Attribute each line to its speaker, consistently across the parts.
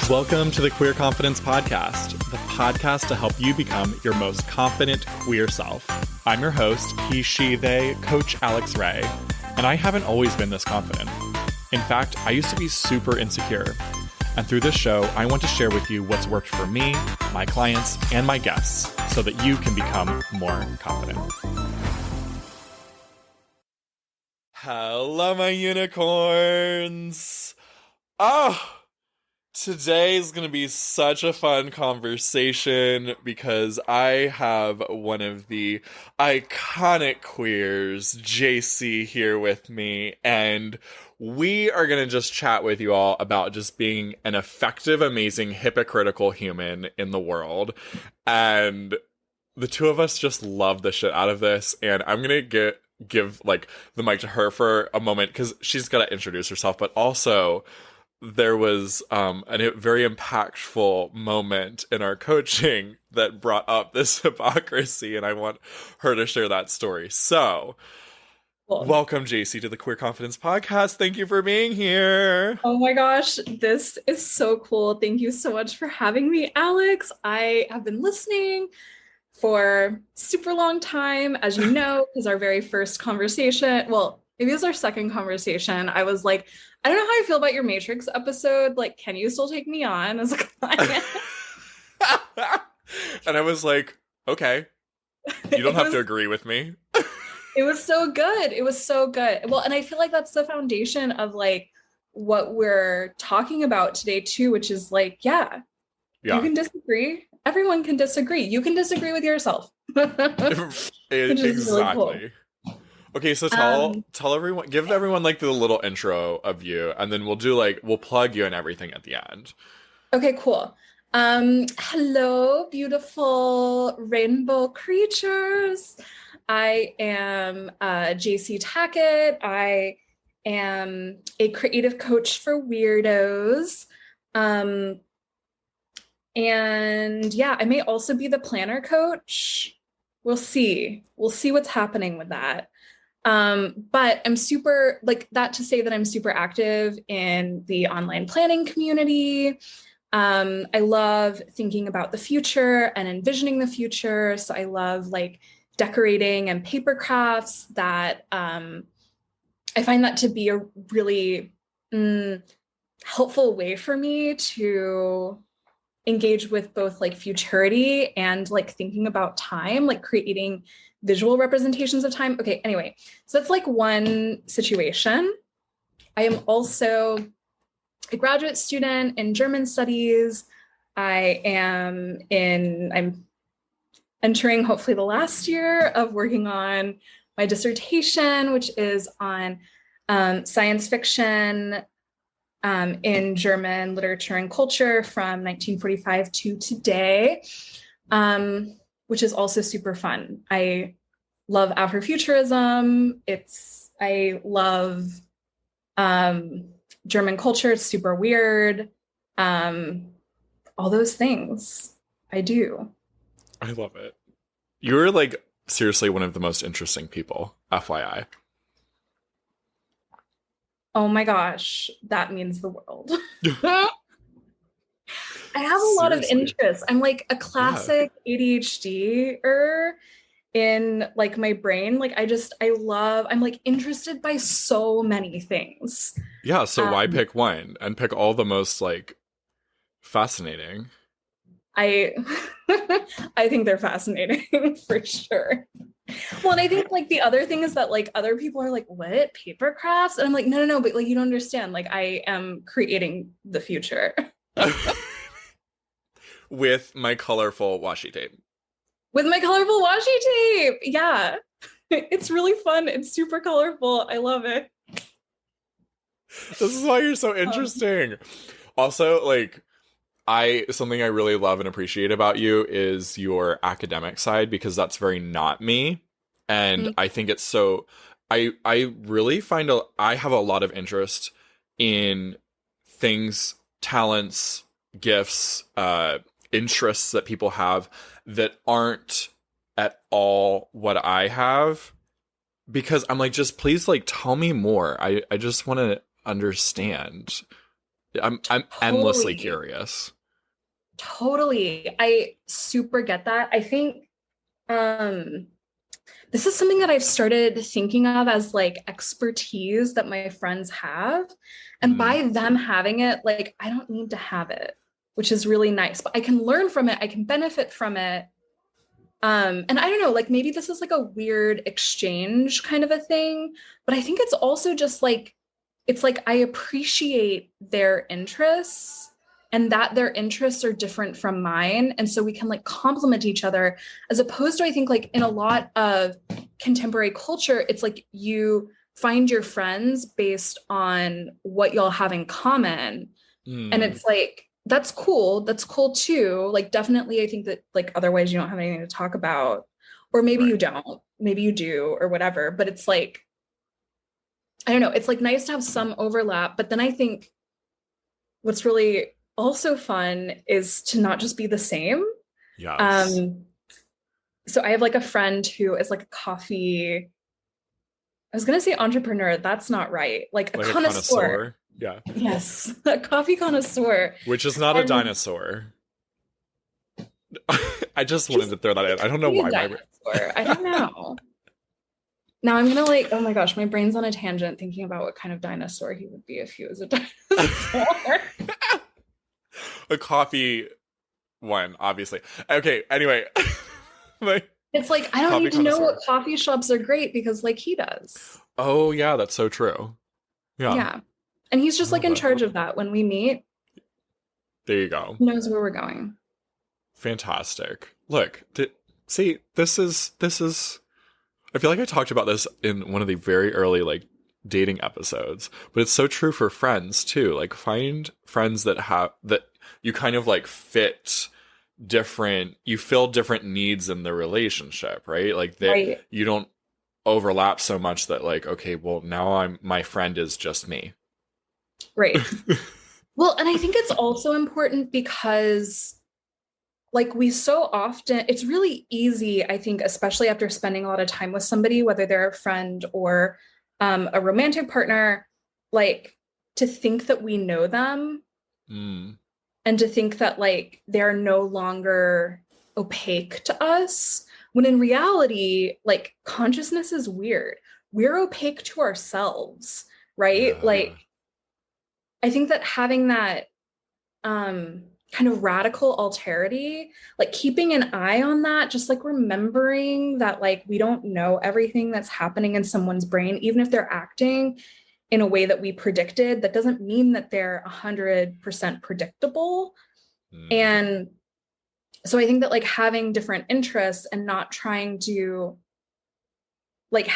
Speaker 1: Welcome to the Queer Confidence Podcast, the podcast to help you become your most confident queer self. I'm your host, he, she, they, Coach Alex Ray, and I haven't always been this confident. In fact, I used to be super insecure. And through this show, I want to share with you what's worked for me, my clients, and my guests so that you can become more confident. Hello, my unicorns! Today is going to be such a fun conversation because I have one of the iconic queers, Jacy, here with me, and we are going to just chat with you all about just being an effective, amazing, hypocritical human in the world. And the two of us just love the shit out of this, and I'm going to give like the mic to her for a moment because she's got to introduce herself, but also there was a very impactful moment in our coaching that brought up this hypocrisy, and I want her to share that story. So, welcome, Jacy, to the Queer Confidence Podcast. Thank you for being here.
Speaker 2: Oh my gosh, this is so cool. Thank you so much for having me, Alex. I have been listening for super long time, as you know, because our very first conversation, well, maybe it was our second conversation, I was like, I don't know how I feel about your Matrix episode. Like, can you still take me on as a client?
Speaker 1: And I was like, okay, you don't have to agree with me.
Speaker 2: It was so good. It was so good. Well, and I feel like that's the foundation of like what we're talking about today too, which is like, yeah. You can disagree. Everyone can disagree. You can disagree with yourself.
Speaker 1: Exactly. Really cool. Okay, so tell everyone, give everyone like the little intro of you, and then we'll plug you and everything at the end.
Speaker 2: Okay, cool. Hello, beautiful rainbow creatures. I am Jacy Tackett. I am a creative coach for weirdos. And yeah, I may also be the planner coach. We'll see. We'll see what's happening with that. But I'm super, like that to say that I'm super active in the online planning community. I love thinking about the future and envisioning the future. So I love like decorating and paper crafts that, I find that to be a really helpful way for me to engage with both like futurity and like thinking about time, like creating visual representations of time. Okay, anyway, so that's like one situation. I am also a graduate student in German studies. I'm entering hopefully the last year of working on my dissertation, which is on science fiction in German literature and culture from 1945 to today. Which is also super fun. I love Afrofuturism. I love German culture. It's super weird. All those things I do.
Speaker 1: I love it. You're like seriously one of the most interesting people, FYI.
Speaker 2: Oh my gosh, that means the world. I have a lot of interests. I'm like a classic ADHDer in like my brain. Like I'm like interested by so many things.
Speaker 1: Yeah, so why pick one and pick all the most like fascinating?
Speaker 2: I think they're fascinating for sure. Well, and I think like the other thing is that like other people are like, what, paper crafts? And I'm like, no, but like you don't understand. Like I am creating the future.
Speaker 1: With my colorful washi tape.
Speaker 2: With my colorful washi tape. Yeah. It's really fun. It's super colorful. I love it.
Speaker 1: This is why you're so interesting. Also, like, something I really love and appreciate about you is your academic side, because that's very not me. And I think it's so, I really find I have a lot of interest in things, talents, gifts, interests that people have that aren't at all what I have, because I'm like, just please like tell me more. I just want to understand. I'm endlessly
Speaker 2: Totally.
Speaker 1: curious.
Speaker 2: Totally. I super get that. I think um this is something that I've started thinking of as like expertise that my friends have. And
Speaker 1: Mm,
Speaker 2: by them having it, like I don't need to have it, which is really nice. But I can learn from it, I can benefit from it. And I don't know, like maybe this is like a weird exchange kind of a thing, but I think it's also just like it's like I appreciate their interests and that their interests are different from mine. And so we can like complement each other, as opposed to I think like in a lot of contemporary culture, it's like you find your friends based on what y'all have in common. And
Speaker 1: mm,
Speaker 2: it's like, that's cool. That's cool too. Like, definitely, I think that, like, otherwise you don't have anything to talk about. Or maybe
Speaker 1: right.
Speaker 2: you don't. Maybe you do, or whatever. But it's like, I don't know. It's like nice to have some overlap. But then I think what's really also fun is to not just be the same.
Speaker 1: Yes.
Speaker 2: Um, so I have like a friend who is like a coffee, I was gonna say entrepreneur. That's not right. Like a
Speaker 1: Like a
Speaker 2: connoisseur.
Speaker 1: connoisseur. Yeah.
Speaker 2: Yes, a coffee connoisseur.
Speaker 1: Which is not a
Speaker 2: And
Speaker 1: dinosaur. I just wanted
Speaker 2: he's
Speaker 1: to throw that in. I don't know
Speaker 2: be a
Speaker 1: why
Speaker 2: dinosaur. I don't know. Now I'm gonna like, oh my gosh, my brain's on a tangent thinking about what kind of dinosaur he would be if he was a dinosaur.
Speaker 1: a coffee one, obviously. Okay, anyway. like
Speaker 2: It's like I don't
Speaker 1: coffee
Speaker 2: need to know
Speaker 1: connoisseur.
Speaker 2: what coffee shops are great because like he does.
Speaker 1: Oh yeah, that's so true. Yeah.
Speaker 2: Yeah. And he's
Speaker 1: I
Speaker 2: just like
Speaker 1: love
Speaker 2: in
Speaker 1: that.
Speaker 2: charge of that. When we meet,
Speaker 1: There you go.
Speaker 2: he knows where we're going.
Speaker 1: Fantastic. Look, see, this is I feel like I talked about this in one of the very early like dating episodes, but it's so true for friends too. Like find friends that have that you kind of like fit different you fill different needs in the relationship, right? Like that
Speaker 2: Right.
Speaker 1: you don't overlap so much that like, okay, well now I'm my friend is just me.
Speaker 2: Right. Well, and I think it's also important because like we so often it's really easy, I think, especially after spending a lot of time with somebody, whether they're a friend or a romantic partner, like to think that we know them
Speaker 1: Mm,
Speaker 2: and to think that like they're no longer opaque to us, when in reality like consciousness is weird. We're opaque to ourselves, right?
Speaker 1: yeah.
Speaker 2: Like I think that having that kind of radical alterity, like keeping an eye on that, just like remembering that like we don't know everything that's happening in someone's brain, even if they're acting in a way that we predicted, that doesn't mean that they're 100% predictable.
Speaker 1: Mm,
Speaker 2: And so I think that like having different interests and not trying to like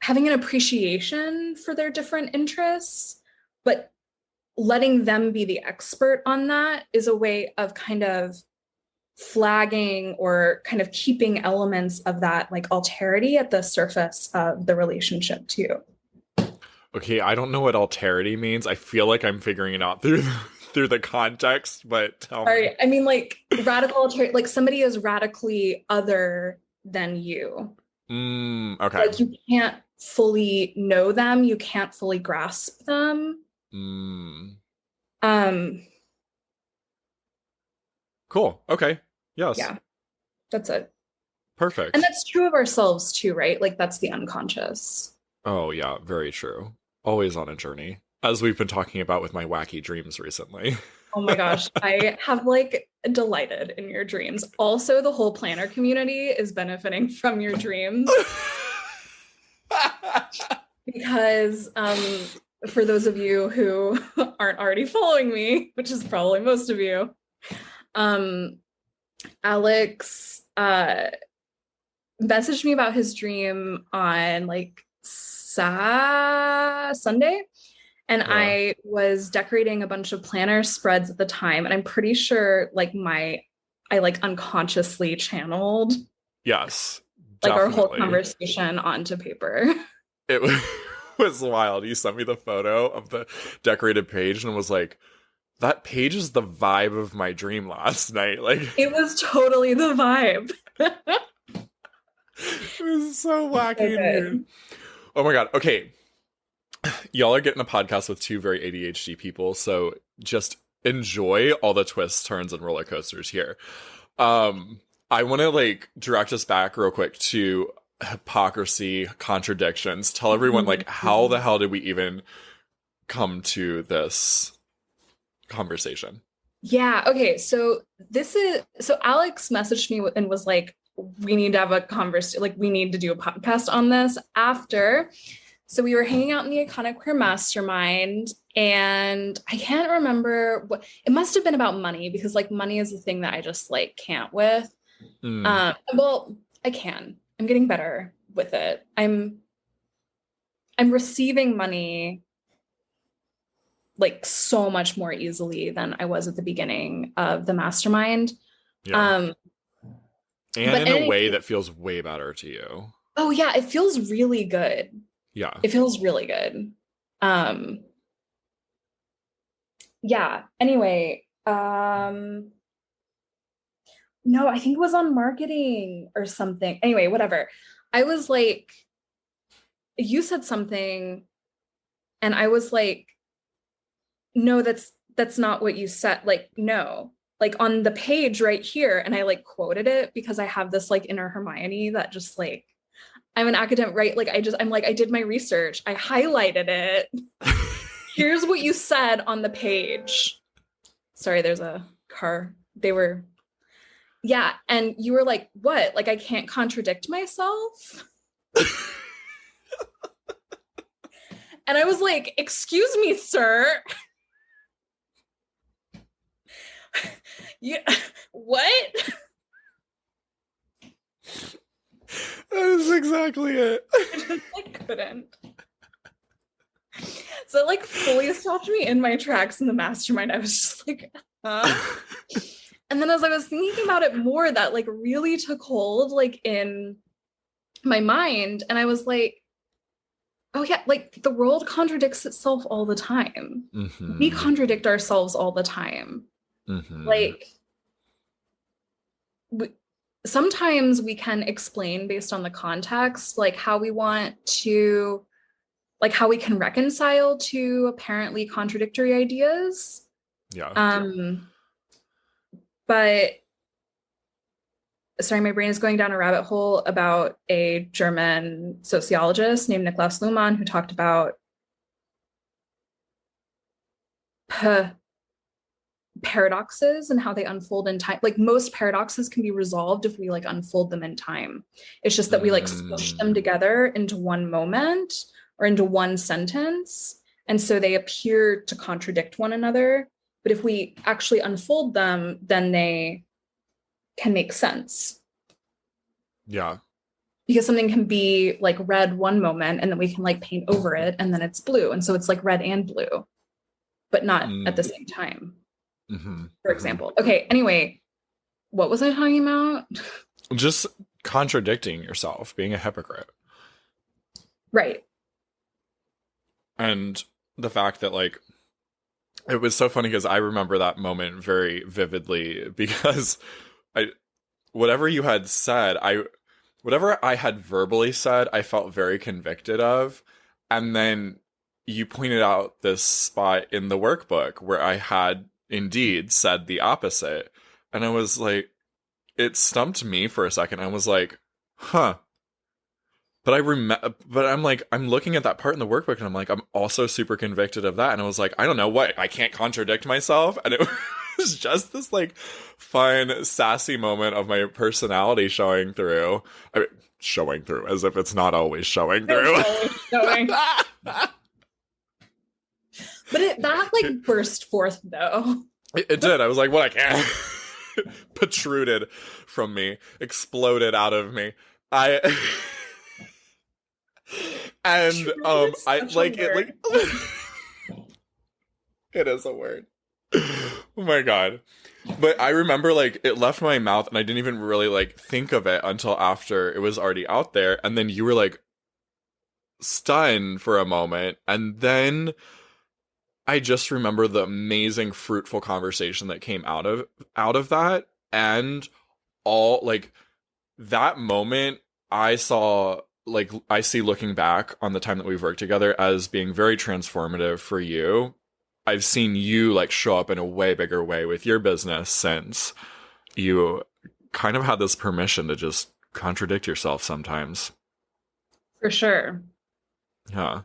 Speaker 2: having an appreciation for their different interests, but letting them be the expert on that is a way of kind of flagging or kind of keeping elements of that like alterity at the surface of the relationship too.
Speaker 1: okay, I don't know what alterity means. I feel like I'm figuring it out through the context, but tell
Speaker 2: All
Speaker 1: me.
Speaker 2: right. I mean, like radical alterity, like somebody is radically other than you.
Speaker 1: Okay.
Speaker 2: Like you can't fully know them, you can't fully grasp them.
Speaker 1: Mm,
Speaker 2: Um,
Speaker 1: cool. Okay. Yes.
Speaker 2: yeah, that's it. And
Speaker 1: Perfect.
Speaker 2: that's true of ourselves too, right? Like that's the unconscious.
Speaker 1: Oh, yeah, very true. Always on a journey, as we've been talking about with my wacky dreams recently.
Speaker 2: Oh my gosh, I have like delighted in your dreams. Also, the whole planner community is benefiting from your dreams because for those of you who aren't already following me, which is probably most of you, um Alex messaged me about his dream on like Sunday. And
Speaker 1: Yeah.
Speaker 2: I was decorating a bunch of planner spreads at the time. And I'm pretty sure like I like unconsciously channeled
Speaker 1: Yes,
Speaker 2: like our whole
Speaker 1: definitely.
Speaker 2: conversation onto paper.
Speaker 1: It was wild. You sent me the photo of the decorated page and was like, that page is the vibe of my dream last night. Like,
Speaker 2: It was totally the vibe.
Speaker 1: it was so
Speaker 2: So
Speaker 1: wacky and weird.
Speaker 2: good.
Speaker 1: Oh my God. Okay. y'all are getting a podcast with two very ADHD people, so just enjoy all the twists, turns, and roller coasters here. I want to like direct us back real quick to hypocrisy, contradictions. Tell everyone like how the hell did we even come to this conversation?
Speaker 2: Yeah. Okay. So Alex messaged me and was like, we need to have a conversation, like we need to do a podcast on this after. So we were hanging out in the Iconic Queer Mastermind, and I can't remember what it must have been about money, because like money is the thing that I just like can't with. Well, I can. I'm getting better with it. I'm receiving money like so much more easily than I was at the beginning of the mastermind.
Speaker 1: Yeah. And in a way that feels way better to you.
Speaker 2: Oh yeah, it feels really good.
Speaker 1: Yeah.
Speaker 2: It feels really good. Yeah. Anyway, no, I think it was on marketing or something. Anyway, whatever. I was like, you said something, and I was like, no, that's not what you said. Like, no, like on the page right here. And I like quoted it because I have this like inner Hermione that just like, I'm an academic, right? Like I'm like, I did my research. I highlighted it. Here's what you said on the page. Sorry, there's a car. Yeah. And you were like, what? Like, I can't contradict myself. And I was like, excuse me, sir. Yeah, what?
Speaker 1: That is exactly it.
Speaker 2: I just like couldn't. So it like fully stopped me in my tracks in the mastermind. I was just like, huh? And then as I was thinking about it more, that like really took hold like in my mind. And I was like, oh yeah, like the world contradicts itself all the time.
Speaker 1: Mm-hmm.
Speaker 2: We contradict ourselves all the time.
Speaker 1: Mm-hmm.
Speaker 2: Like sometimes we can explain based on the context, like how we want to, like how we can reconcile to apparently contradictory ideas.
Speaker 1: Yeah.
Speaker 2: But sorry, my brain is going down a rabbit hole about a German sociologist named Niklas Luhmann who talked about paradoxes and how they unfold in time. Like most paradoxes can be resolved if we like unfold them in time. It's just that we like squish them together into one moment or into one sentence. And so they appear to contradict one another. But if we actually unfold them, then they can make sense.
Speaker 1: Yeah.
Speaker 2: Because something can be like red one moment and then we can like paint over it and then it's blue. And so it's like red and blue, but not at the same time. For example. Okay, anyway, what was I talking about?
Speaker 1: Just contradicting yourself, being a hypocrite.
Speaker 2: Right.
Speaker 1: And the fact that like it was so funny because I remember that moment very vividly because whatever you had said, whatever I had verbally said, I felt very convicted of. And then you pointed out this spot in the workbook where I had indeed said the opposite. And I was like, it stumped me for a second. I was like, huh. But I'm like, I'm looking at that part in the workbook and I'm like, I'm also super convicted of that. And I was like, I don't know what, I can't contradict myself. And it was just this like fun, sassy moment of my personality showing through. I mean, showing through as if it's not always showing through.
Speaker 2: Always showing. But that like burst forth though.
Speaker 1: It did. I was like, what? I can't. Protruded from me, exploded out of me. And I like it like it is a word. Oh my god. But I remember like it left my mouth and I didn't even really like think of it until after it was already out there, and then you were like stunned for a moment, and then I just remember the amazing fruitful conversation that came out of that, and all like that moment I saw like I see looking back on the time that we've worked together as being very transformative for you. I've seen you like show up in a way bigger way with your business since you kind of had this permission to just contradict yourself sometimes.
Speaker 2: For sure.
Speaker 1: Yeah.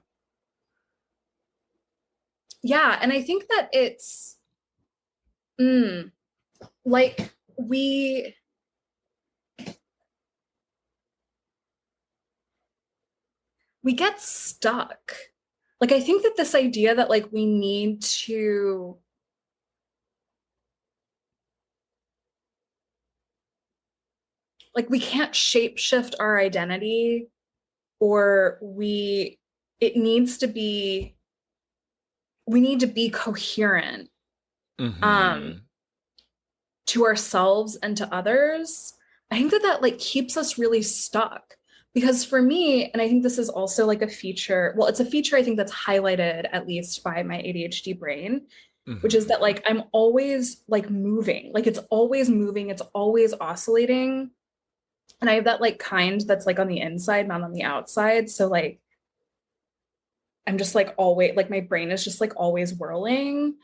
Speaker 2: Yeah, and I think that it's mm, like we get stuck. Like I think that this idea that like we need to like we can't shape shift our identity, or it needs to be we need to be coherent
Speaker 1: Mm-hmm.
Speaker 2: um to ourselves and to others. I think that that like keeps us really stuck, because for me, and I think this is also like a feature, well, it's a feature I think that's highlighted at least by my ADHD brain, which is
Speaker 1: Mm-hmm.
Speaker 2: that like I'm always like moving, like it's always moving, it's always oscillating. And I have that like kind that's like on the inside, not on the outside. So like I'm just like always like my brain is just like always whirling,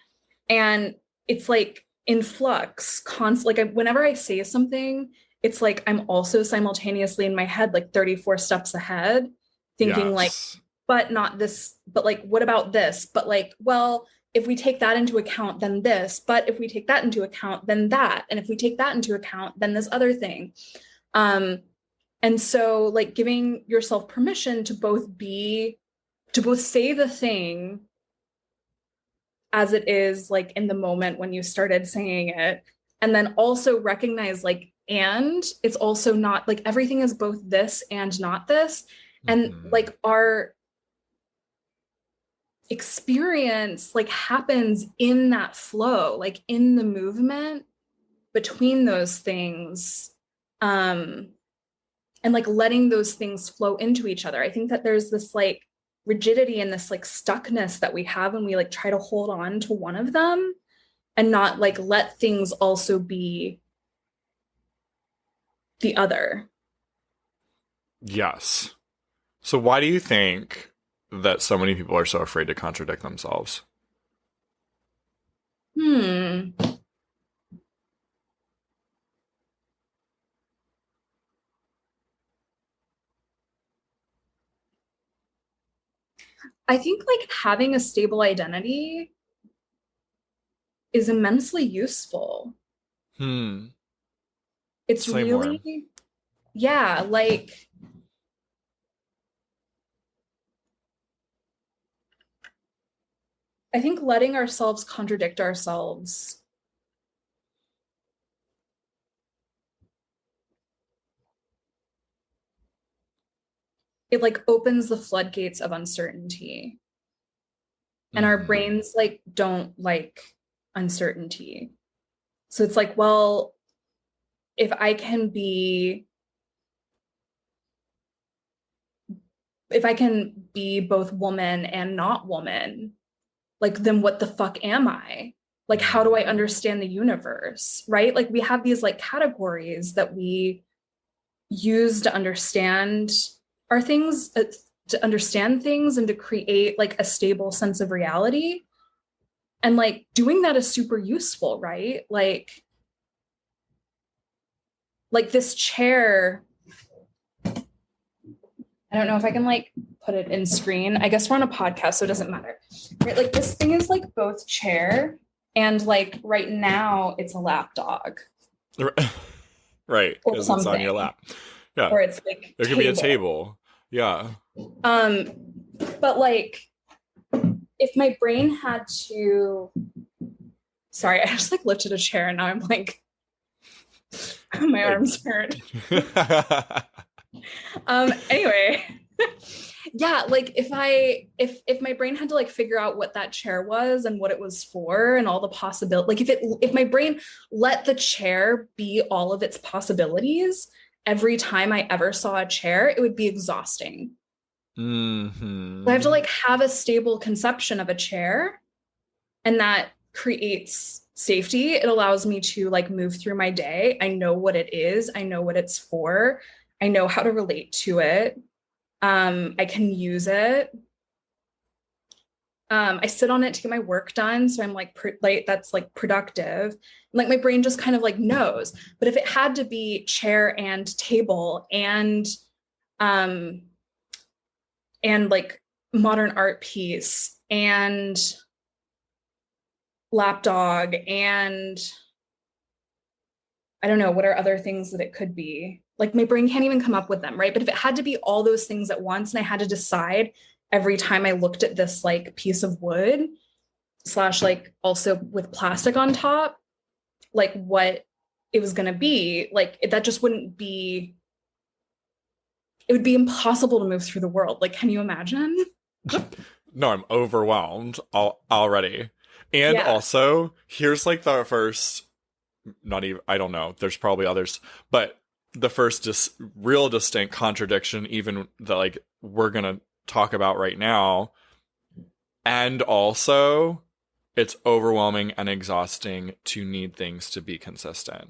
Speaker 2: and it's like in flux like whenever I say something, it's like I'm also simultaneously in my head like 34 steps ahead, thinking like,
Speaker 1: Yes.
Speaker 2: but not this, but like what about this, but like, well, if we take that into account then this, but if we take that into account then that, and if we take that into account then this other thing. um and so like giving yourself permission to both say the thing as it is like in the moment when you started saying it, and then also recognize like, and it's also not like everything is both this and not this, and
Speaker 1: Mm-hmm.
Speaker 2: like our experience like happens in that flow, like in the movement between those things, um and like letting those things flow into each other. I think that there's this like rigidity and this like stuckness that we have when we like try to hold on to one of them and not like let things also be the other.
Speaker 1: Yes. So why do you think that so many people are so afraid to contradict themselves?
Speaker 2: Hmm. I think like having a stable identity is immensely useful.
Speaker 1: Hmm.
Speaker 2: It's
Speaker 1: Say more.
Speaker 2: really, yeah, like I think letting ourselves contradict ourselves, it like opens the floodgates of uncertainty. And our
Speaker 1: Mm-hmm.
Speaker 2: brains like don't like uncertainty. So it's like, well, if I can be if I can be both woman and not woman, like then what the fuck am I? Like how do I
Speaker 1: Mm-hmm.
Speaker 2: understand the universe, right? Like we have these like categories that we use to understand our things, to understand things and to create like a stable sense of reality. And like doing that is super useful, right? Like this chair, I don't know if I can like put it in screen. I guess we're on a podcast, so it doesn't matter. Right? Like this thing is like both chair and like right now it's a lap dog
Speaker 1: Right,
Speaker 2: or
Speaker 1: because it's on your
Speaker 2: something,
Speaker 1: lap. Yeah.
Speaker 2: or it's like
Speaker 1: There could be a
Speaker 2: table.
Speaker 1: table. Yeah.
Speaker 2: Um, but like if my brain had to, sorry, I just like lifted a chair and now I'm like, my
Speaker 1: Hey.
Speaker 2: arms hurt. Anyway, yeah, like if my brain had to like figure out what that chair was and what it was for and all the possibility, like if my brain let the chair be all of its possibilities every time I ever saw a chair, it would be exhausting. So I have to
Speaker 1: Mm-hmm.
Speaker 2: like have a stable conception of a chair, and that creates safety. It allows me to like move through my day. I know what it is, I know what it's for, I know how to relate to it. I can use it. I sit on it to get my work done, so I'm like, like that's like productive. Like my brain just kind of like knows. But if it had to be chair and table um and like modern art piece and lapdog and I don't know what are other things that it could be. Like my brain can't even come up with them, right? But if it had to be all those things at once and I had to decide every time I looked at this like piece of wood slash like also with plastic on top, like what it was going to be, like that just wouldn't be, it would be impossible to move through the world. Like, can you imagine?
Speaker 1: No, I'm overwhelmed already. And
Speaker 2: Yeah.
Speaker 1: also, here's like the first, not even, I don't know, there's probably others, but the first real distinct contradiction, even that like we're going to talk about right now. And also, it's overwhelming and exhausting to need things to be consistent.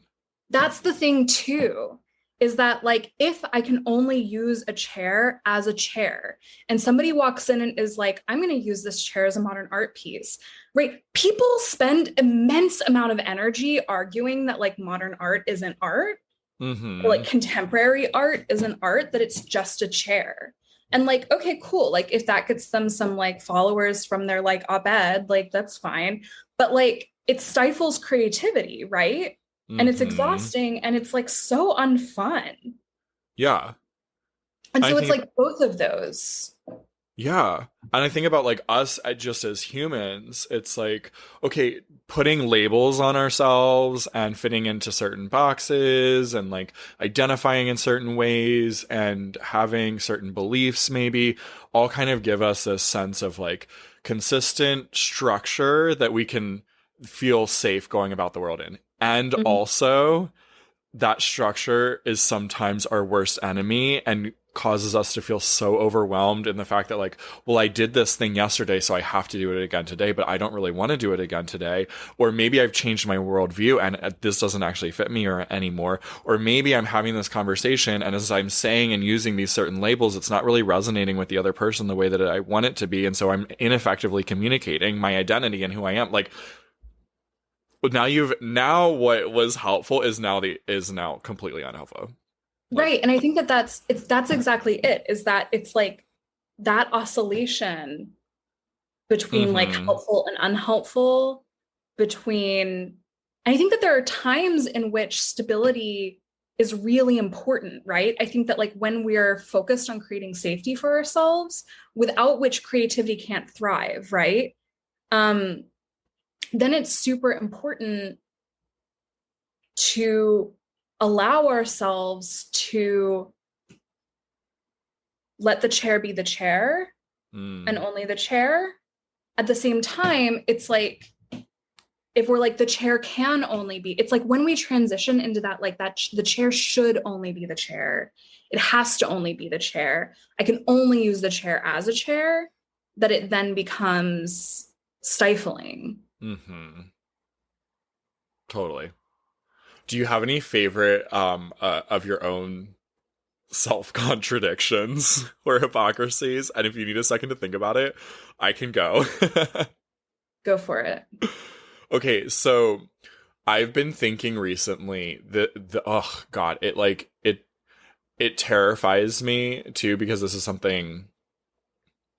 Speaker 2: That's the thing too, is that like if I can only use a chair as a chair and somebody walks in and is like, I'm going to use this chair as a modern art piece, right? People spend immense amount of energy arguing that like modern art isn't art, or like
Speaker 1: Mm-hmm.
Speaker 2: contemporary art isn't art, that it's just a chair. And like, okay, cool. Like if that gets them some like followers from their like op-ed, like that's fine. But like it stifles creativity, right? And it's
Speaker 1: Mm-hmm.
Speaker 2: exhausting and it's like so unfun.
Speaker 1: Yeah.
Speaker 2: And
Speaker 1: I
Speaker 2: so it's
Speaker 1: think
Speaker 2: like both of those.
Speaker 1: Yeah. And I think about like us just as humans, it's like, okay, putting labels on ourselves and fitting into certain boxes and like identifying in certain ways and having certain beliefs, maybe all kind of give us this sense of like consistent structure that we can feel safe going about the world in. And
Speaker 2: Mhm.
Speaker 1: also, that structure is sometimes our worst enemy and causes us to feel so overwhelmed in the fact that like, well, I did this thing yesterday, so I have to do it again today, but I don't really want to do it again today. Or maybe I've changed my worldview and this doesn't actually fit me or anymore. Or maybe I'm having this conversation and as I'm saying and using these certain labels, it's not really resonating with the other person the way that I want it to be. And so I'm ineffectively communicating my identity and who I am. Like, now what was helpful is now completely unhelpful. Like,
Speaker 2: Right. And I think that that's exactly it, is that it's like that oscillation between like
Speaker 1: mm-hmm.
Speaker 2: helpful and unhelpful, between I think that there are times in which stability is really important, right? I think that like when we're focused on creating safety for ourselves, without which creativity can't thrive, right? Um, then it's super important to allow ourselves to let the chair be the chair and
Speaker 1: Mm.
Speaker 2: only the chair. At the same time, it's like if we're like the chair can only be, it's like when we transition into that, like that the chair should only be the chair, it has to only be the chair, I can only use the chair as a chair, that it then becomes stifling.
Speaker 1: Mm-hmm. Totally. Do you have any favorite of your own self contradictions or hypocrisies? And if you need a second to think about it, I can go.
Speaker 2: Go for it.
Speaker 1: Okay, so I've been thinking recently that the oh god, it terrifies me too because this is something,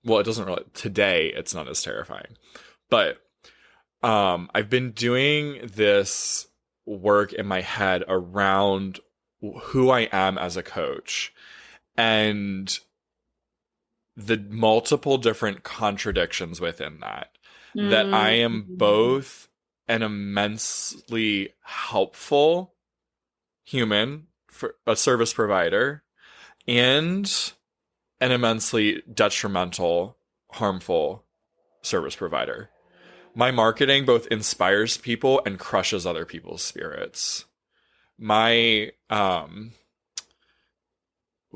Speaker 1: well, it doesn't really, today it's not as terrifying. But I've been doing this work in my head around who I am as a coach and the multiple different contradictions within that I am
Speaker 2: Mm-hmm.
Speaker 1: both an immensely helpful human for a service provider and an immensely detrimental, harmful service provider. My marketing both inspires people and crushes other people's spirits. My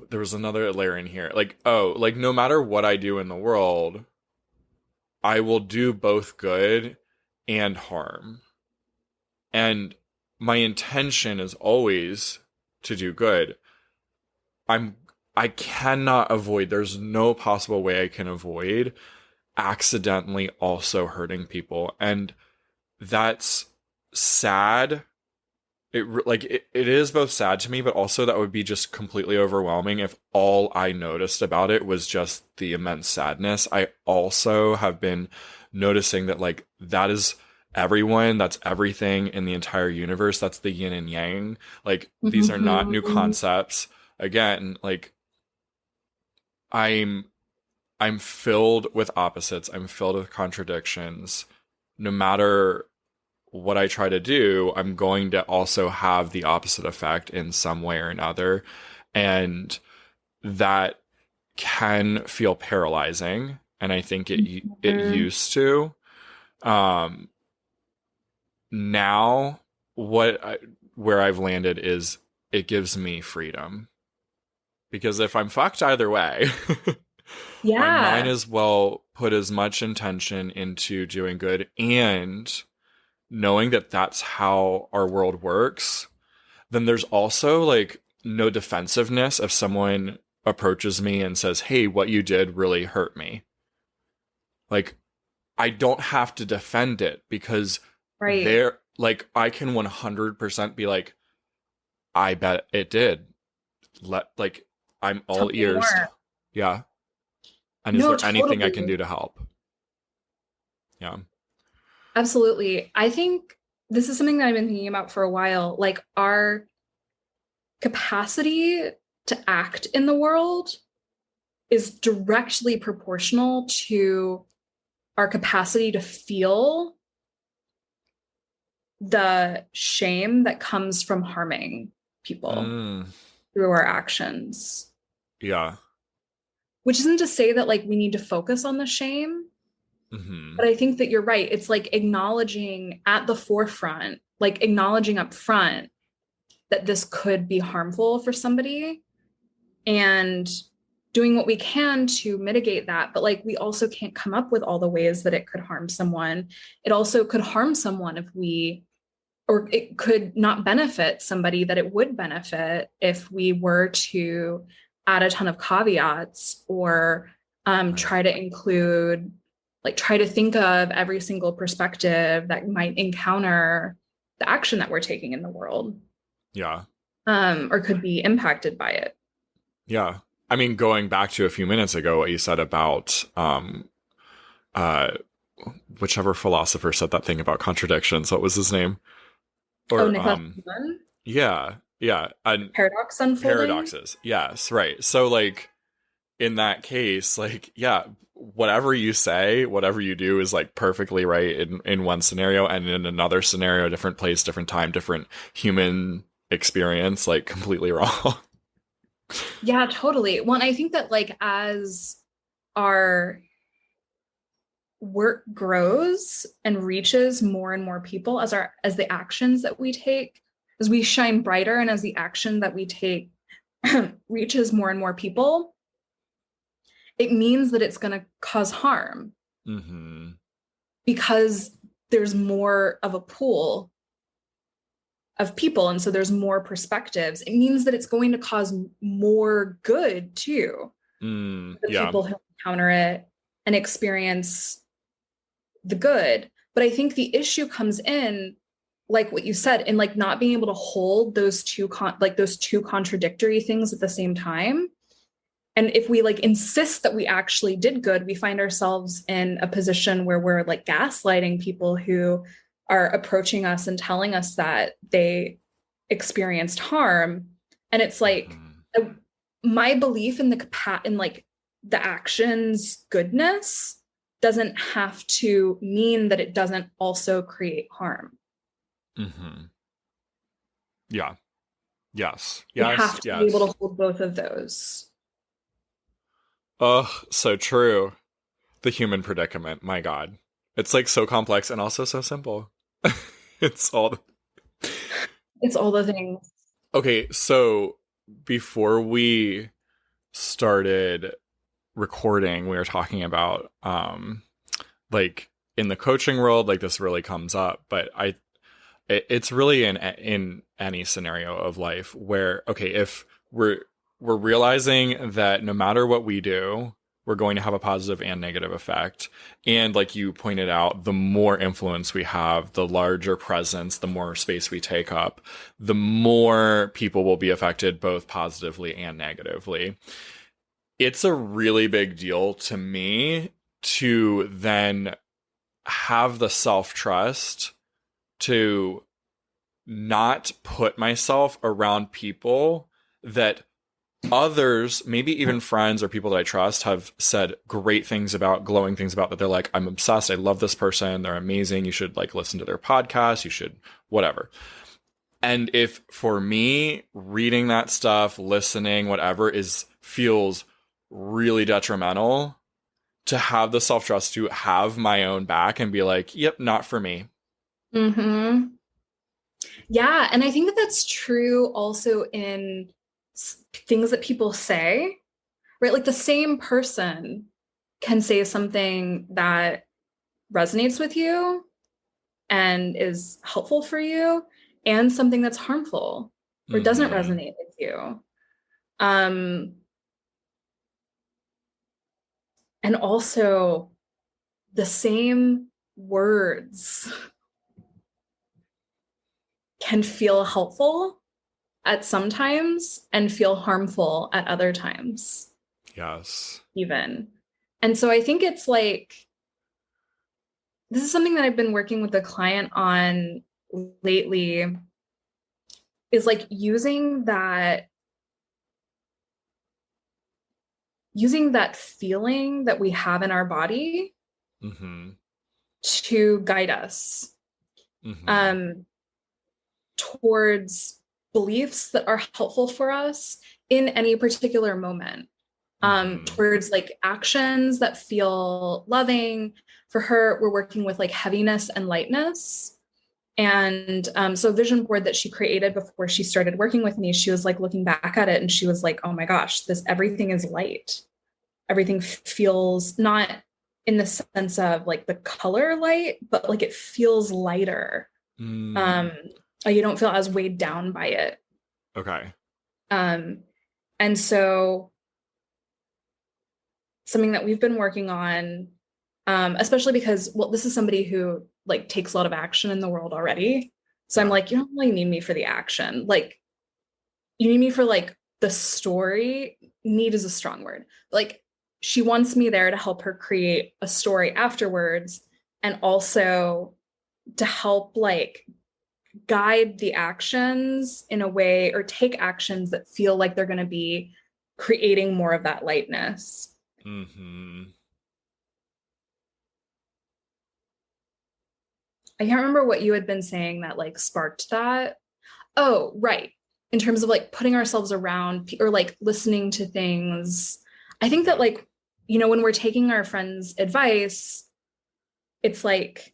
Speaker 1: there was another layer in here. Like, oh, like no matter what I do in the world, I will do both good and harm. And my intention is always to do good. I'm I cannot avoid, there's no possible way I can avoid accidentally also hurting people. And that's sad. It is both sad to me, but also that would be just completely overwhelming if all I noticed about it was just the immense sadness. I also have been noticing that like that is everyone, that's everything in the entire universe. That's the yin and yang. Like these are not new concepts. Again, like I'm I'm filled with opposites. I'm filled with contradictions. No matter what I try to do, I'm going to also have the opposite effect in some way or another. And that can feel paralyzing. And I think it used to. Now, where I've landed is it gives me freedom. Because if I'm fucked either way,
Speaker 2: Yeah.
Speaker 1: I might as well put as much intention into doing good and knowing that that's how our world works. Then there's also like no defensiveness if someone approaches me and says, "Hey, what you did really hurt me." Like, I don't have to defend it because
Speaker 2: Right.
Speaker 1: they're like, I can 100% be like, I bet it did. I'm all
Speaker 2: Tell me
Speaker 1: ears.
Speaker 2: more.
Speaker 1: Yeah. And is
Speaker 2: No,
Speaker 1: there anything I
Speaker 2: totally.
Speaker 1: can do to help? Yeah.
Speaker 2: Absolutely. I think this is something that I've been thinking about for a while. Like our capacity to act in the world is directly proportional to our capacity to feel the shame that comes from harming people through our actions.
Speaker 1: Yeah.
Speaker 2: Which isn't to say that like we need to focus on the shame, but I think that you're right. It's like acknowledging at the forefront, like acknowledging up front that this could be harmful for somebody and doing what we can to mitigate that. But like we also can't come up with all the ways that it could harm someone. It also could harm someone or it could not benefit somebody that it would benefit if we were to add a ton of caveats or try to include, like try to think of every single perspective that might encounter the action that we're taking in the world.
Speaker 1: Yeah.
Speaker 2: Or could be impacted by it.
Speaker 1: Yeah. I mean, going back to a few minutes ago, what you said about whichever philosopher said that thing about contradictions. What was his name? Or
Speaker 2: Nicholas
Speaker 1: yeah. And
Speaker 2: paradox unfolding.
Speaker 1: Paradoxes. Yes, right. So like in that case, like, yeah, whatever you say, whatever you do is like perfectly right in one scenario, and in another scenario, different place, different time, different human experience, like completely wrong.
Speaker 2: Yeah, totally. Well, and I think that like as our work grows and reaches more and more people, as the actions that we take, as we shine brighter, and as the action that we take reaches more and more people, it means that it's going to cause harm because there's more of a pool of people, and so there's more perspectives. It means that it's going to cause more good too. The people who encounter it and experience the good. But I think the issue comes in, like what you said, in like not being able to hold those two contradictory things at the same time. And if we like insist that we actually did good, we find ourselves in a position where we're like gaslighting people who are approaching us and telling us that they experienced harm. And it's like my belief in like the action's goodness doesn't have to mean that it doesn't also create harm.
Speaker 1: Yeah. Yes.
Speaker 2: You have to be able to hold both of those.
Speaker 1: Oh, so true. The human predicament. My God. It's like so complex and also so simple. It's all
Speaker 2: the things.
Speaker 1: Okay, so before we started recording, we were talking about like in the coaching world, like this really comes up, but it's really in any scenario of life where, okay, if we're realizing that no matter what we do, we're going to have a positive and negative effect. And like you pointed out, the more influence we have, the larger presence, the more space we take up, the more people will be affected both positively and negatively. It's a really big deal to me to then have the self-trust to not put myself around people that others, maybe even friends or people that I trust, have said great things about, glowing things about, that they're like, I'm obsessed. I love this person. They're amazing. You should like listen to their podcast. You should whatever. And if for me, reading that stuff, listening, whatever feels really detrimental, to have the self-trust to have my own back and be like, yep, not for me.
Speaker 2: Mm-hmm. Yeah. And I think that that's true also in things that people say, right? Like the same person can say something that resonates with you and is helpful for you, and something that's harmful or doesn't resonate with you. And also the same words can feel helpful at some times and feel harmful at other times.
Speaker 1: Yes.
Speaker 2: Even. And so I think it's like, this is something that I've been working with a client on lately, is like using that feeling that we have in our body to guide us towards beliefs that are helpful for us in any particular moment, towards like actions that feel loving. For her, we're working with like heaviness and lightness. And so vision board that she created before she started working with me, she was like looking back at it and she was like, oh my gosh, everything is light. Everything feels, not in the sense of like the color light, but like it feels lighter. You don't feel as weighed down by it.
Speaker 1: Okay.
Speaker 2: And so something that we've been working on, especially because, well, this is somebody who like takes a lot of action in the world already. So I'm like, you don't really need me for the action. Like, you need me for like the story. Need is a strong word. Like, she wants me there to help her create a story afterwards, and also to help like guide the actions in a way, or take actions that feel like they're going to be creating more of that lightness. I can't remember what you had been saying that like sparked that. Oh, right. In terms of like putting ourselves around or like listening to things. I think that like, you know, when we're taking our friends' advice, it's like,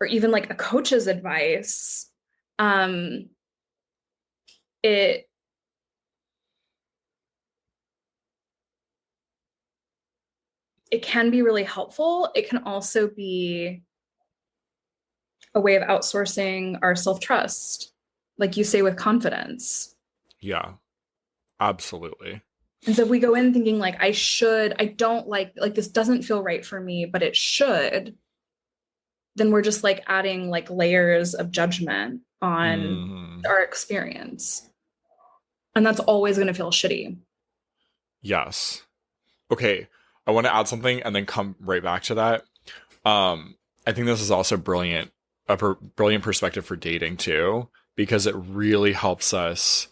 Speaker 2: or even like a coach's advice, it can be really helpful. It can also be a way of outsourcing our self-trust, like you say, with confidence.
Speaker 1: Yeah, absolutely.
Speaker 2: And so if we go in thinking like, I don't like this doesn't feel right for me, but it should, then we're just like adding like layers of judgment on our experience. And that's always going to feel shitty.
Speaker 1: Yes. Okay. I want to add something and then come right back to that. I think this is also brilliant perspective for dating too, because it really helps us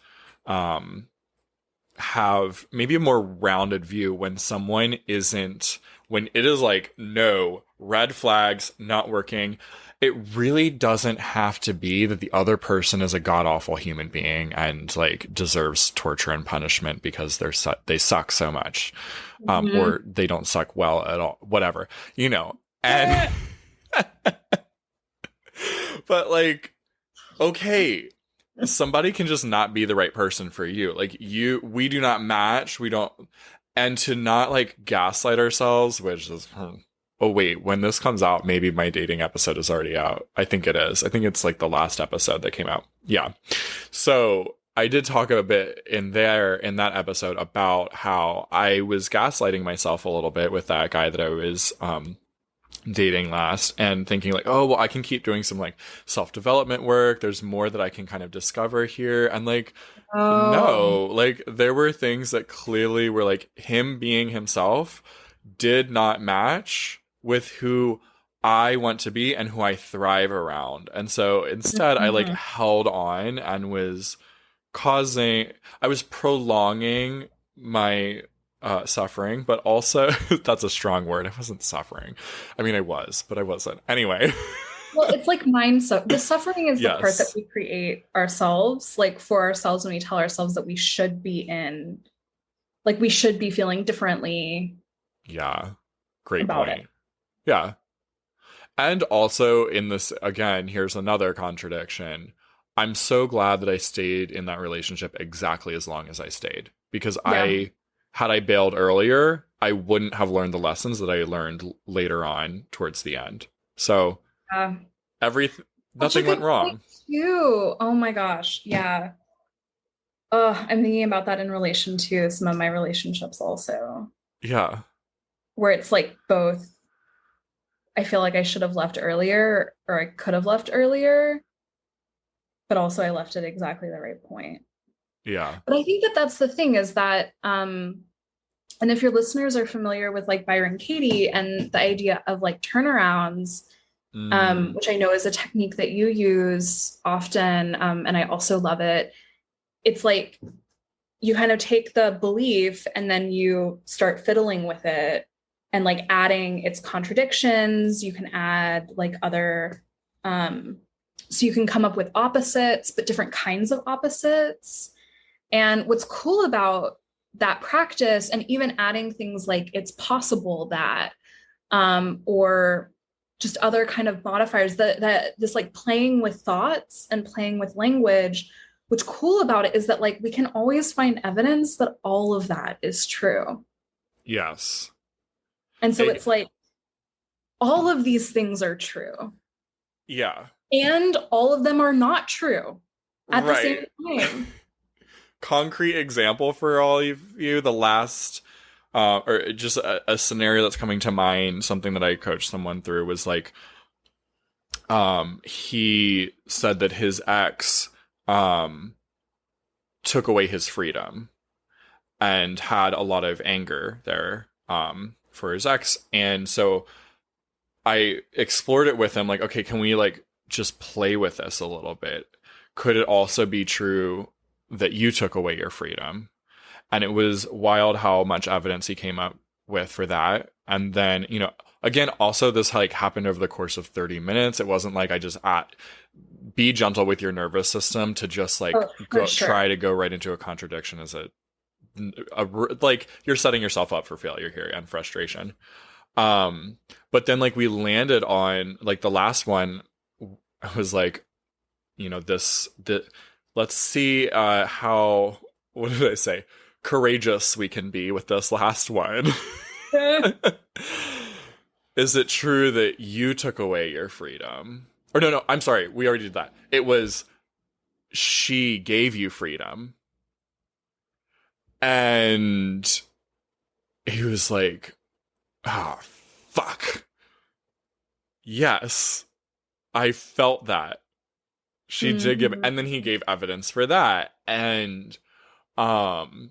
Speaker 1: have maybe a more rounded view when it is like, no, red flags, not working. It really doesn't have to be that the other person is a god-awful human being and like deserves torture and punishment because they suck so much, or they don't suck well at all, whatever, you know. And but like, okay, somebody can just not be the right person for you. Like we do not match. And to not like gaslight ourselves, which is, oh wait, when this comes out, maybe my dating episode is already out. I think it is. I think it's like the last episode that came out. Yeah. So I did talk a bit in that episode about how I was gaslighting myself a little bit with that guy that I was dating last, and thinking like, oh, well, I can keep doing some like self-development work. There's more that I can kind of discover here. And like,
Speaker 2: Oh.
Speaker 1: no, like there were things that clearly were like him being himself did not match with who I want to be and who I thrive around. And so instead I like
Speaker 2: Mhm.
Speaker 1: held on and causing I was prolonging my suffering, but also that's a strong word. I wasn't suffering. I mean, I was, but I wasn't. Anyway.
Speaker 2: Well, it's like mind so the suffering is the part that
Speaker 1: Yes.
Speaker 2: we create ourselves, like for ourselves when we tell ourselves that we should be in, like we should be feeling differently
Speaker 1: Yeah. Great
Speaker 2: about it.
Speaker 1: point. Yeah. And also in this, again, here's another contradiction. I'm so glad that I stayed in that relationship exactly as long as I stayed, because
Speaker 2: Yeah.
Speaker 1: had I bailed earlier, I wouldn't have learned the lessons that I learned later on towards the end. So
Speaker 2: Yeah.
Speaker 1: every
Speaker 2: Such a
Speaker 1: nothing went
Speaker 2: good point
Speaker 1: wrong.
Speaker 2: too. Oh my gosh. Yeah. I'm thinking about that in relation to some of my relationships also,
Speaker 1: Yeah.
Speaker 2: where it's like both, I feel like I should have left earlier or I could have left earlier, but also I left at exactly the right point.
Speaker 1: Yeah.
Speaker 2: But I think that that's the thing is that, and if your listeners are familiar with like Byron Katie and the idea of like turnarounds,
Speaker 1: Mm,
Speaker 2: which I know is a technique that you use often, and I also love it. It's like you kind of take the belief and then you start fiddling with it and like adding its contradictions. You can add like other, so you can come up with opposites, but different kinds of opposites. And what's cool about that practice, and even adding things like it's possible that, or just other kind of modifiers, that this like playing with thoughts and playing with language, what's cool about it is that like we can always find evidence that all of that is true.
Speaker 1: yes.
Speaker 2: And so
Speaker 1: It,
Speaker 2: it's like all of these things are true
Speaker 1: yeah.
Speaker 2: and all of them are not true at the same
Speaker 1: Right.
Speaker 2: time.
Speaker 1: Concrete example for all of you, the last or just a scenario that's coming to mind, something that I coached someone through was like, he said that his ex um took away his freedom and had a lot of anger there for his ex. And so I explored it with him, like, okay, can we like just play with this a little bit? Could it also be true that you took away your freedom? And it was wild how much evidence he came up with for that. And then, again, also this like happened over the course of 30 minutes. It wasn't like I just be gentle with your nervous system to just like
Speaker 2: Oh, for
Speaker 1: try
Speaker 2: sure.
Speaker 1: to go right into a contradiction as like you're setting yourself up for failure here and frustration. But then like we landed on like the last one. I was like, let's see how, what did I say, courageous we can be with this last one. Is it true that you took away your freedom? Or no, I'm sorry, we already did that. It was she gave you freedom. And he was like, ah, fuck. Yes, I felt that. She did give,
Speaker 2: Mhm.
Speaker 1: and then he gave evidence for that. And um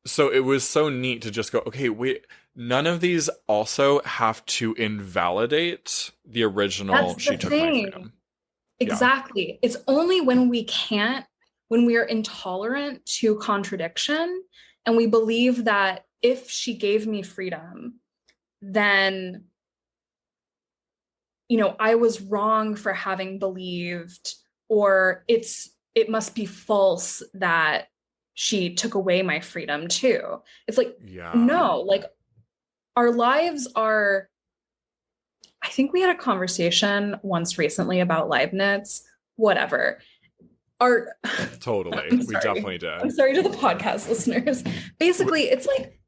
Speaker 1: so it was so neat to just go, okay, wait, none of these also have to invalidate the
Speaker 2: That's
Speaker 1: original
Speaker 2: the
Speaker 1: she took my
Speaker 2: thing.
Speaker 1: freedom. Yeah.
Speaker 2: Exactly. It's only when we can't, when we are intolerant to contradiction, and we believe that if she gave me freedom, then, I was wrong for having believed, or it must be false that she took away my freedom too. It's like,
Speaker 1: Yeah.
Speaker 2: no, like our lives are, I think we had a conversation once recently about Leibniz, whatever. Our
Speaker 1: Totally.
Speaker 2: I'm
Speaker 1: We
Speaker 2: sorry.
Speaker 1: definitely
Speaker 2: I'm
Speaker 1: did.
Speaker 2: sorry to the podcast listeners. Basically, it's like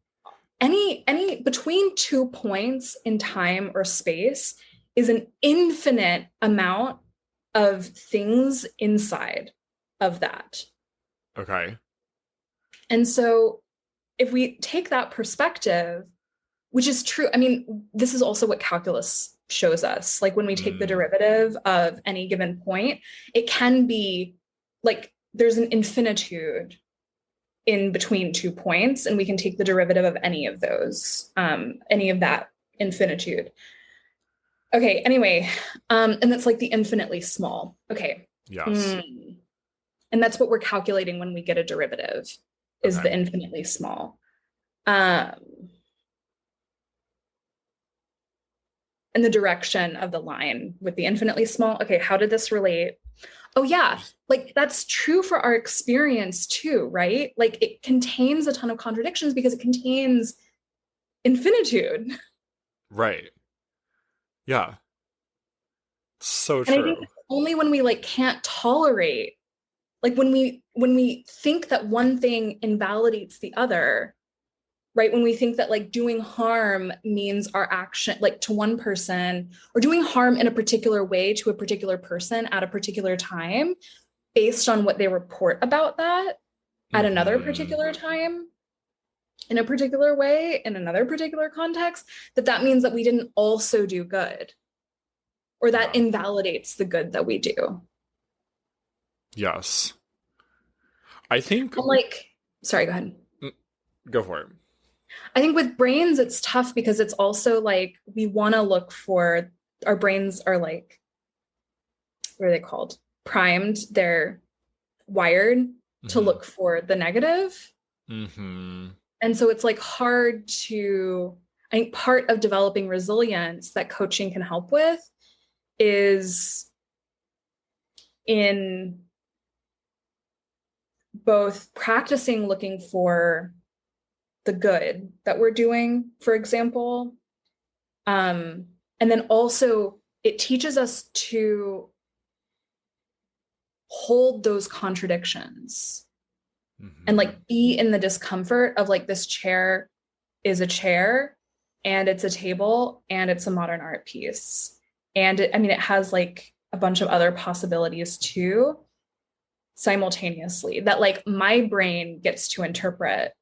Speaker 2: any between 2 points in time or space is an infinite amount of things inside of that.
Speaker 1: Okay.
Speaker 2: And so if we take that perspective, which is true, I mean, this is also what calculus shows us. Like when we take the
Speaker 1: Mm,
Speaker 2: derivative of any given point, it can be like there's an infinitude in between 2 points, and we can take the derivative of any of those, any of that infinitude. Okay, anyway, and that's like the infinitely small. Okay.
Speaker 1: yes.
Speaker 2: Mm. And that's what we're calculating when we get a derivative, is
Speaker 1: Okay.
Speaker 2: the infinitely small. Um, and the direction of the line with the infinitely small. Okay, how did this relate? Oh, yeah, like that's true for our experience too, right? Like it contains a ton of contradictions because it contains infinitude.
Speaker 1: Right. Yeah. So
Speaker 2: And I think
Speaker 1: true.
Speaker 2: it's only when we like can't tolerate, like when we think that one thing invalidates the other, right? When we think that like doing harm means our action, like to one person, or doing harm in a particular way to a particular person at a particular time, based on what they report about that at another
Speaker 1: Hmm.
Speaker 2: particular time, in a particular way, in another particular context, that means that we didn't also do good, or that
Speaker 1: Yeah.
Speaker 2: invalidates the good that we do.
Speaker 1: Yes. I think,
Speaker 2: And like, sorry, go ahead.
Speaker 1: mm, go for it.
Speaker 2: I think with brains, it's tough because it's also like we want to look for, our brains are like, what are they called? Primed. They're wired to
Speaker 1: Hmm.
Speaker 2: look for the negative.
Speaker 1: Hmm.
Speaker 2: And so it's like hard to, I think part of developing resilience that coaching can help with is in both practicing looking for the good that we're doing, for example. And then also it teaches us to hold those contradictions and
Speaker 1: Hmm.
Speaker 2: like be in the discomfort of like this chair is a chair and it's a table and it's a modern art piece. And I mean, it has like a bunch of other possibilities too, simultaneously, that like my brain gets to interpret,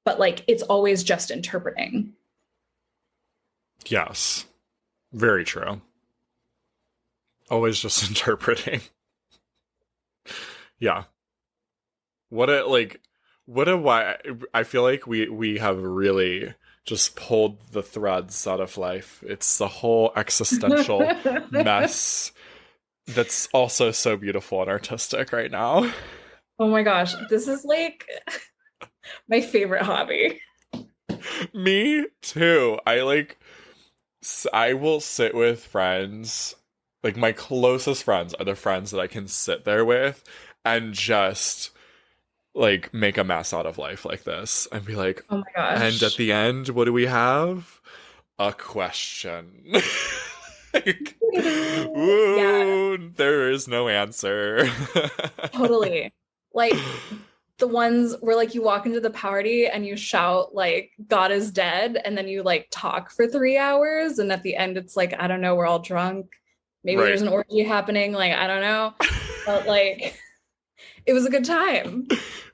Speaker 2: but like it's always just interpreting.
Speaker 1: Yes. Very true. Always just interpreting. Yeah. What a like what a why I feel like we have really just pulled the threads out of life. It's the whole existential mess that's also so beautiful and artistic right now.
Speaker 2: Oh my gosh, this is like my favorite hobby.
Speaker 1: Me too. I will sit with friends, like my closest friends are the friends that I can sit there with and just like make a mess out of life like this and be like,
Speaker 2: Oh my
Speaker 1: and at
Speaker 2: gosh.
Speaker 1: the end, what do we have? A question. Like,
Speaker 2: Yeah,
Speaker 1: ooh, there is no answer.
Speaker 2: totally. Like the ones where like you walk into the party and you shout like God is dead, and then you like talk for 3 hours, and at the end it's like, I don't know, we're all drunk. Maybe
Speaker 1: Right.
Speaker 2: there's an orgy happening, like I don't know. But like it was a good time.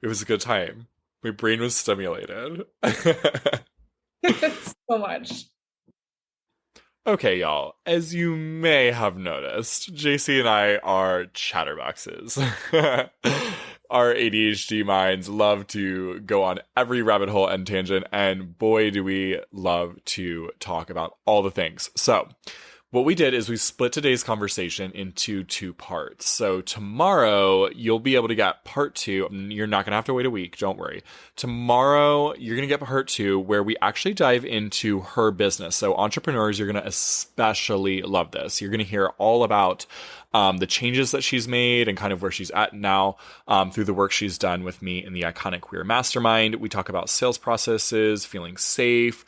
Speaker 1: It was a good time. My brain was stimulated.
Speaker 2: So much.
Speaker 1: Okay, y'all. As you may have noticed, JC and I are chatterboxes. Our ADHD minds love to go on every rabbit hole and tangent, and boy, do we love to talk about all the things. So, what we did is we split today's conversation into two parts. So tomorrow you'll be able to get part two. You're not going to have to wait a week. Don't worry. Tomorrow you're going to get part two where we actually dive into her business. So entrepreneurs, you're going to especially love this. You're going to hear all about the changes that she's made and kind of where she's at now through the work she's done with me in the Iconic Queer Mastermind. We talk about sales processes, feeling safe,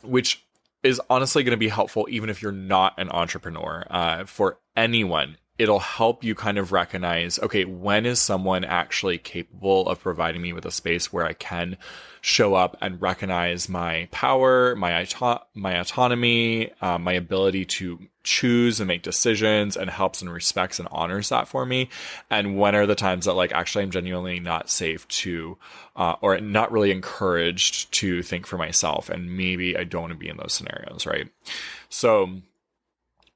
Speaker 1: which is honestly going to be helpful even if you're not an entrepreneur. For anyone, it'll help you kind of recognize, okay, when is someone actually capable of providing me with a space where I can show up and recognize my power, my autonomy, my ability to choose and make decisions, and helps and respects and honors that for me. And when are the times that like actually I'm genuinely not safe to, or not really encouraged to think for myself, and maybe I don't want to be in those scenarios, right? So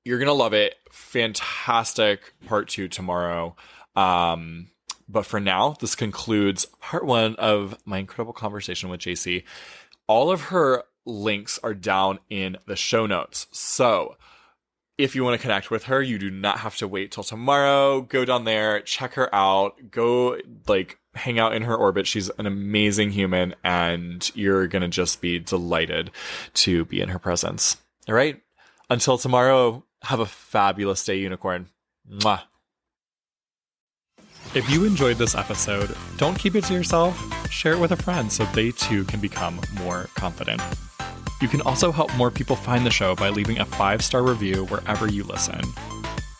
Speaker 1: you're going to love it. Fantastic part 2 tomorrow. But for now, this concludes part 1 of my incredible conversation with Jacy. All of her links are down in the show notes. So if you want to connect with her, you do not have to wait till tomorrow. Go down there, check her out, go like hang out in her orbit. She's an amazing human, and you're going to just be delighted to be in her presence. All right. Until tomorrow, have a fabulous day, unicorn. Mwah. If you enjoyed this episode, don't keep it to yourself. Share it with a friend so they too can become more confident. You can also help more people find the show by leaving a 5-star review wherever you listen.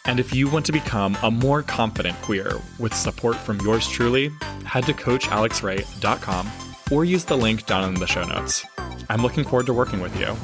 Speaker 1: And if you want to become a more confident queer with support from yours truly, head to coachalexray.com or use the link down in the show notes. I'm looking forward to working with you.